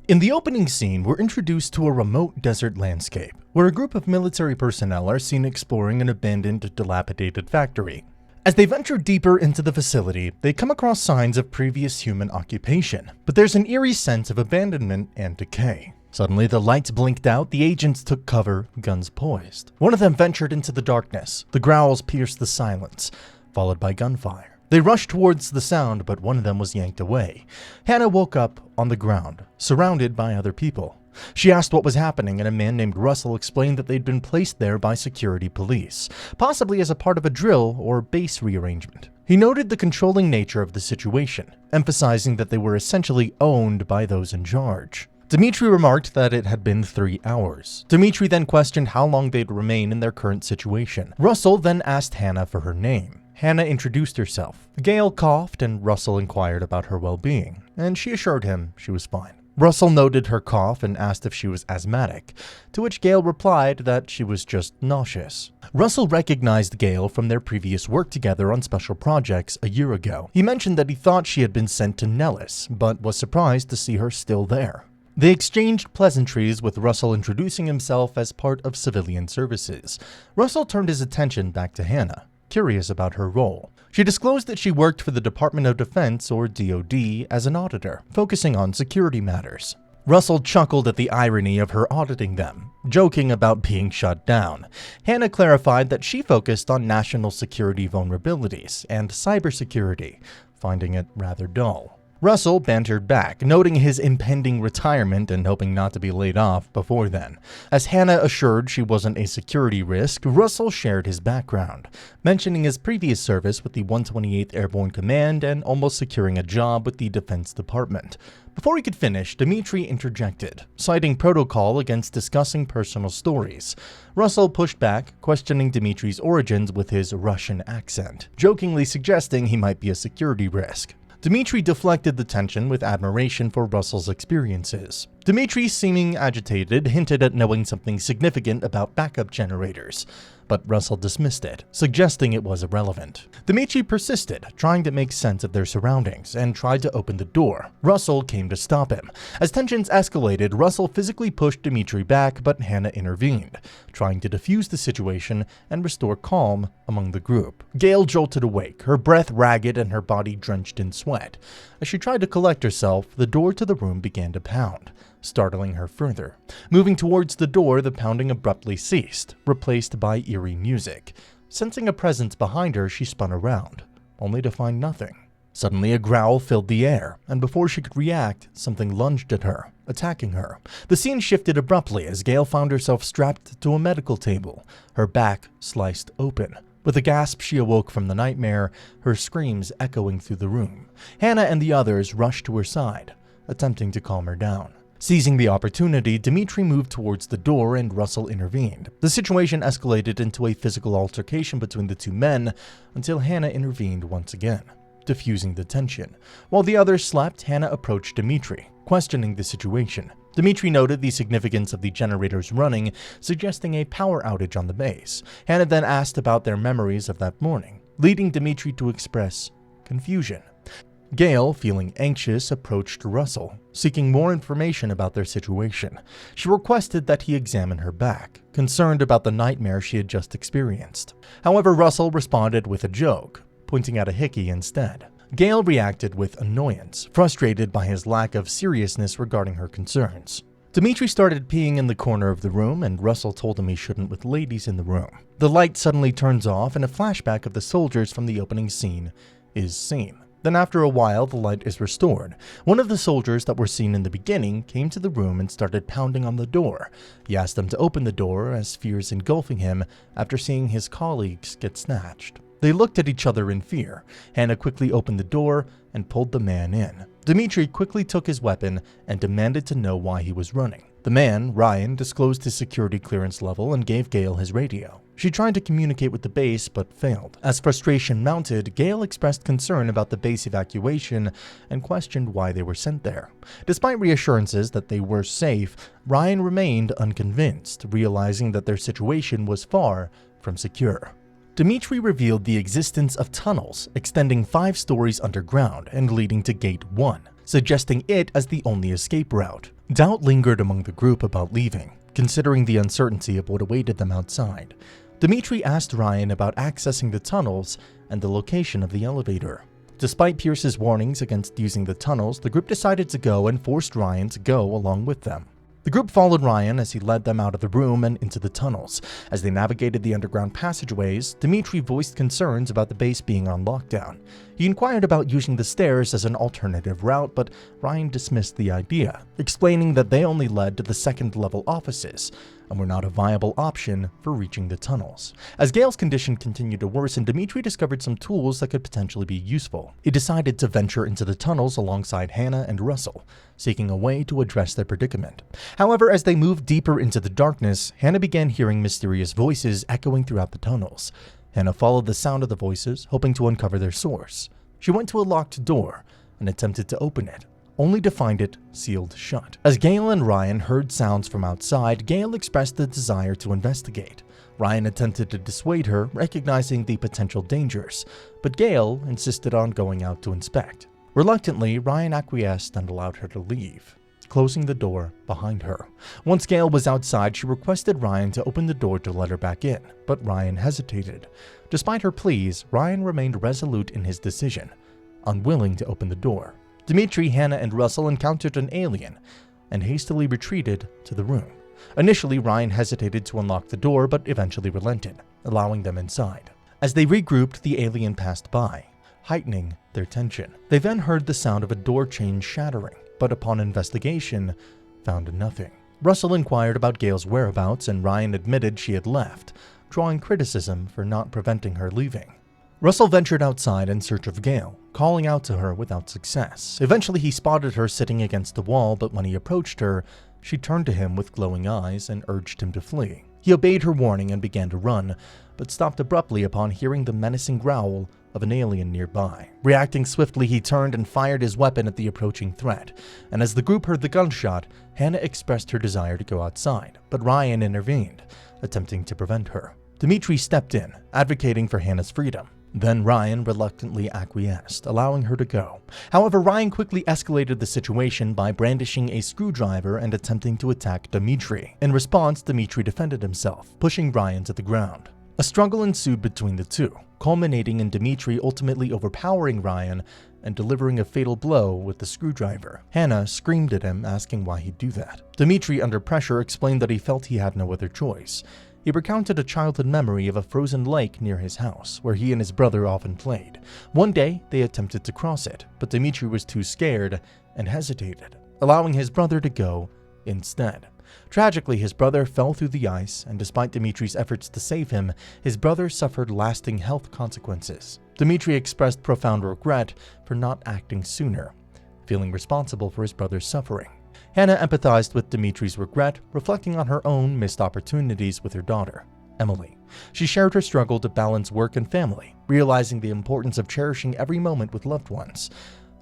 In the opening scene, we're introduced to a remote desert landscape, where a group of military personnel are seen exploring an abandoned, dilapidated factory. As they venture deeper into the facility, they come across signs of previous human occupation, but there's an eerie sense of abandonment and decay. Suddenly, the lights blinked out, the agents took cover, guns poised. One of them ventured into the darkness. The growls pierced the silence, followed by gunfire. They rushed towards the sound, but one of them was yanked away. Hannah woke up on the ground, surrounded by other people. She asked what was happening, and a man named Russell explained that they'd been placed there by security police, possibly as a part of a drill or base rearrangement. He noted the controlling nature of the situation, emphasizing that they were essentially owned by those in charge. Dimitri remarked that it had been 3 hours. Dimitri then questioned how long they'd remain in their current situation. Russell then asked Hannah for her name. Hannah introduced herself. Gail coughed, and Russell inquired about her well-being, and she assured him she was fine. Russell noted her cough and asked if she was asthmatic, to which Gail replied that she was just nauseous. Russell recognized Gail from their previous work together on special projects a year ago. He mentioned that he thought she had been sent to Nellis, but was surprised to see her still there. They exchanged pleasantries, with Russell introducing himself as part of civilian services. Russell turned his attention back to Hannah, curious about her role. She disclosed that she worked for the Department of Defense, or DoD, as an auditor, focusing on security matters. Russell chuckled at the irony of her auditing them, joking about being shut down. Hannah clarified that she focused on national security vulnerabilities and cybersecurity, finding it rather dull. Russell bantered back, noting his impending retirement and hoping not to be laid off before then. As Hannah assured she wasn't a security risk, Russell shared his background, mentioning his previous service with the 128th Airborne Command and almost securing a job with the Defense Department. Before he could finish, Dimitri interjected, citing protocol against discussing personal stories. Russell pushed back, questioning Dimitri's origins with his Russian accent, jokingly suggesting he might be a security risk. Dimitri deflected the tension with admiration for Russell's experiences. Dimitri, seeming agitated, hinted at knowing something significant about backup generators, but Russell dismissed it, suggesting it was irrelevant. Dimitri persisted, trying to make sense of their surroundings, and tried to open the door. Russell came to stop him. As tensions escalated, Russell physically pushed Dimitri back, but Hannah intervened, trying to defuse the situation and restore calm among the group. Gail jolted awake, her breath ragged and her body drenched in sweat. As she tried to collect herself, the door to the room began to pound, startling her further. Moving towards the door, the pounding abruptly ceased, replaced by eerie music. Sensing a presence behind her, she spun around, only to find nothing. Suddenly, a growl filled the air, and before she could react, something lunged at her, attacking her. The scene shifted abruptly as Gail found herself strapped to a medical table, her back sliced open. With a gasp, she awoke from the nightmare, her screams echoing through the room. Hannah and the others rushed to her side, attempting to calm her down. Seizing the opportunity, Dimitri moved towards the door and Russell intervened. The situation escalated into a physical altercation between the two men until Hannah intervened once again, diffusing the tension. While the others slept, Hannah approached Dimitri, questioning the situation. Dimitri noted the significance of the generators running, suggesting a power outage on the base. Hannah then asked about their memories of that morning, leading Dimitri to express confusion. Gail, feeling anxious, approached Russell, seeking more information about their situation. She requested that he examine her back, concerned about the nightmare she had just experienced. However, Russell responded with a joke, pointing at a hickey instead. Gail reacted with annoyance, frustrated by his lack of seriousness regarding her concerns. Dimitri started peeing in the corner of the room, and Russell told him he shouldn't with ladies in the room. The light suddenly turns off, and a flashback of the soldiers from the opening scene is seen. Then after a while, the light is restored. One of the soldiers that were seen in the beginning came to the room and started pounding on the door. He asked them to open the door as fears engulfing him after seeing his colleagues get snatched. They looked at each other in fear. Hannah quickly opened the door and pulled the man in. Dimitri quickly took his weapon and demanded to know why he was running. The man, Ryan, disclosed his security clearance level and gave Gail his radio. She tried to communicate with the base but failed. As frustration mounted, Gail expressed concern about the base evacuation and questioned why they were sent there. Despite reassurances that they were safe, Ryan remained unconvinced, realizing that their situation was far from secure. Dimitri revealed the existence of tunnels extending 5 stories underground and leading to Gate 1. suggesting it as the only escape route. Doubt lingered among the group about leaving, considering the uncertainty of what awaited them outside. Dimitri asked Ryan about accessing the tunnels and the location of the elevator. Despite Pierce's warnings against using the tunnels, the group decided to go and forced Ryan to go along with them. The group followed Ryan as he led them out of the room and into the tunnels. As they navigated the underground passageways, Dimitri voiced concerns about the base being on lockdown. He inquired about using the stairs as an alternative route, but Ryan dismissed the idea, explaining that they only led to the second-level offices and were not a viable option for reaching the tunnels. As Gale's condition continued to worsen, Dimitri discovered some tools that could potentially be useful. He decided to venture into the tunnels alongside Hannah and Russell, seeking a way to address their predicament. However, as they moved deeper into the darkness, Hannah began hearing mysterious voices echoing throughout the tunnels. Hannah followed the sound of the voices, hoping to uncover their source. She went to a locked door and attempted to open it, only to find it sealed shut. As Gale and Ryan heard sounds from outside, Gale expressed the desire to investigate. Ryan attempted to dissuade her, recognizing the potential dangers, but Gale insisted on going out to inspect. Reluctantly, Ryan acquiesced and allowed her to leave, closing the door behind her. Once Gale was outside, she requested Ryan to open the door to let her back in, but Ryan hesitated. Despite her pleas, Ryan remained resolute in his decision, unwilling to open the door. Dimitri, Hannah, and Russell encountered an alien and hastily retreated to the room. Initially, Ryan hesitated to unlock the door, but eventually relented, allowing them inside. As they regrouped, the alien passed by, heightening their tension. They then heard the sound of a door chain shattering, but upon investigation, found nothing. Russell inquired about Gale's whereabouts, and Ryan admitted she had left, drawing criticism for not preventing her leaving. Russell ventured outside in search of Gale, calling out to her without success. Eventually, he spotted her sitting against the wall, but when he approached her, she turned to him with glowing eyes and urged him to flee. He obeyed her warning and began to run, but stopped abruptly upon hearing the menacing growl of an alien nearby. Reacting swiftly, he turned and fired his weapon at the approaching threat, and as the group heard the gunshot, Hannah expressed her desire to go outside, but Ryan intervened, attempting to prevent her. Dimitri stepped in, advocating for Hannah's freedom. Then Ryan reluctantly acquiesced, allowing her to go. However, Ryan quickly escalated the situation by brandishing a screwdriver and attempting to attack Dimitri. In response, Dimitri defended himself, pushing Ryan to the ground. A struggle ensued between the two, culminating in Dimitri ultimately overpowering Ryan and delivering a fatal blow with the screwdriver. Hannah screamed at him, asking why he'd do that. Dimitri, under pressure, explained that he felt he had no other choice. He recounted a childhood memory of a frozen lake near his house, where he and his brother often played. One day, they attempted to cross it, but Dimitri was too scared and hesitated, allowing his brother to go instead. Tragically, his brother fell through the ice, and despite Dimitri's efforts to save him, his brother suffered lasting health consequences. Dimitri expressed profound regret for not acting sooner, feeling responsible for his brother's suffering. Hannah empathized with Dimitri's regret, reflecting on her own missed opportunities with her daughter, Emily. She shared her struggle to balance work and family, realizing the importance of cherishing every moment with loved ones.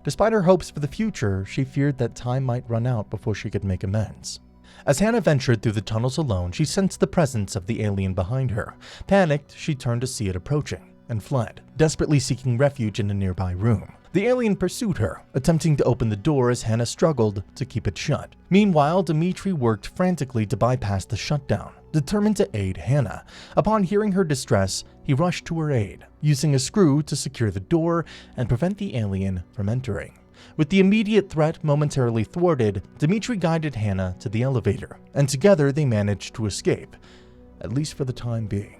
Despite her hopes for the future, she feared that time might run out before she could make amends. As Hannah ventured through the tunnels alone, she sensed the presence of the alien behind her. Panicked, she turned to see it approaching and fled, desperately seeking refuge in a nearby room. The alien pursued her, attempting to open the door as Hannah struggled to keep it shut. Meanwhile, Dimitri worked frantically to bypass the shutdown, determined to aid Hannah. Upon hearing her distress, he rushed to her aid, using a screw to secure the door and prevent the alien from entering. With the immediate threat momentarily thwarted, Dimitri guided Hannah to the elevator, and together they managed to escape, at least for the time being.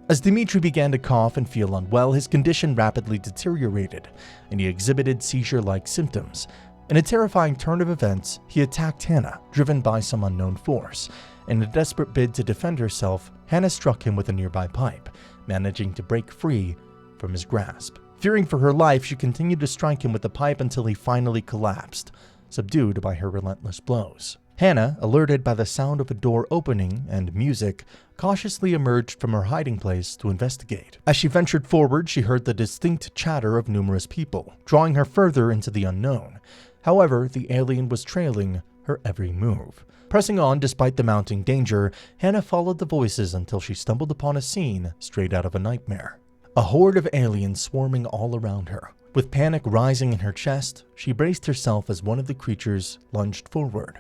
As Dimitri began to cough and feel unwell, his condition rapidly deteriorated, and he exhibited seizure-like symptoms. In a terrifying turn of events, he attacked Hannah, driven by some unknown force. In a desperate bid to defend herself, Hannah struck him with a nearby pipe, managing to break free from his grasp. Fearing for her life, she continued to strike him with the pipe until he finally collapsed, subdued by her relentless blows. Hannah, alerted by the sound of a door opening and music, cautiously emerged from her hiding place to investigate. As she ventured forward, she heard the distinct chatter of numerous people, drawing her further into the unknown. However, the alien was trailing her every move. Pressing on despite the mounting danger, Hannah followed the voices until she stumbled upon a scene straight out of a nightmare. A horde of aliens swarming all around her, With panic rising in her chest, she braced herself as one of the creatures lunged forward,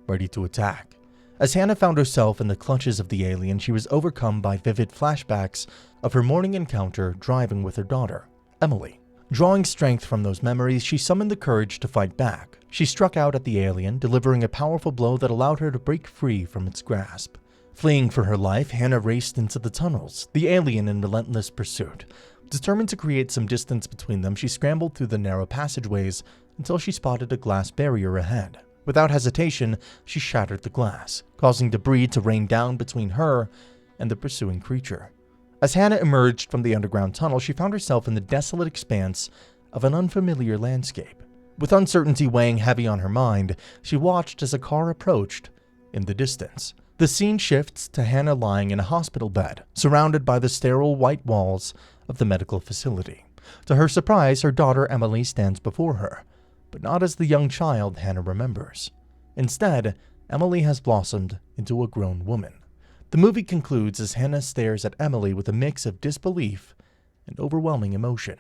ready to attack. As Hannah found herself in the clutches of the alien, she was overcome by vivid flashbacks of her morning encounter driving with her daughter, Emily. Drawing strength from those memories, she summoned the courage to fight back. She struck out at the alien, delivering a powerful blow that allowed her to break free from its grasp. Fleeing for her life, Hannah raced into the tunnels, the alien in relentless pursuit. Determined to create some distance between them, she scrambled through the narrow passageways until she spotted a glass barrier ahead. Without hesitation, she shattered the glass, causing debris to rain down between her and the pursuing creature. As Hannah emerged from the underground tunnel, she found herself in the desolate expanse of an unfamiliar landscape. With uncertainty weighing heavy on her mind, she watched as a car approached in the distance. The scene shifts to Hannah lying in a hospital bed, surrounded by the sterile white walls of the medical facility. To her surprise, her daughter Emily stands before her, but not as the young child Hannah remembers. Instead, Emily has blossomed into a grown woman. The movie concludes as Hannah stares at Emily with a mix of disbelief and overwhelming emotion.